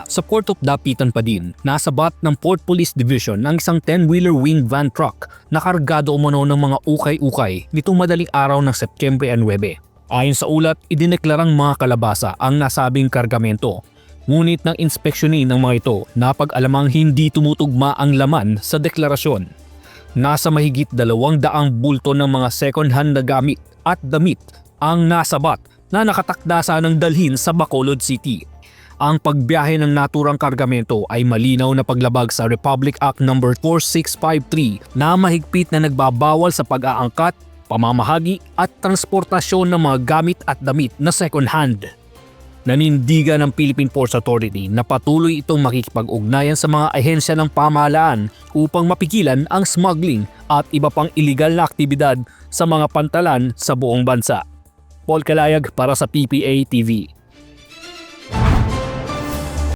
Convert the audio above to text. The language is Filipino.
Sa Port of Dapitan pa din, nasa bat ng Port Police Division ng isang 10-wheeler wing van truck na kargado umano ng mga ukay-ukay nitong madaling araw ng Setyembre 9. Ayon sa ulat, idineklarang mga kalabasa ang nasabing kargamento. Ngunit nang inspeksyonin ng mga ito, napag-alamang hindi tumutugma ang laman sa deklarasyon. Nasa mahigit 200 bulto ng mga second-hand na gamit at damit ang nasabat na nakatakda sanang dalhin sa Bacolod City. Ang pagbiyahe ng naturang kargamento ay malinaw na paglabag sa Republic Act No. 4653 na mahigpit na nagbabawal sa pag-aangkat, pamamahagi at transportasyon ng mga gamit at damit na second-hand. Nanindigan ng Philippine Ports Authority na patuloy itong makikipag-ugnayan sa mga ahensya ng pamahalaan upang mapigilan ang smuggling at iba pang iligal na aktibidad sa mga pantalan sa buong bansa. Paul Calayag para sa PPA TV.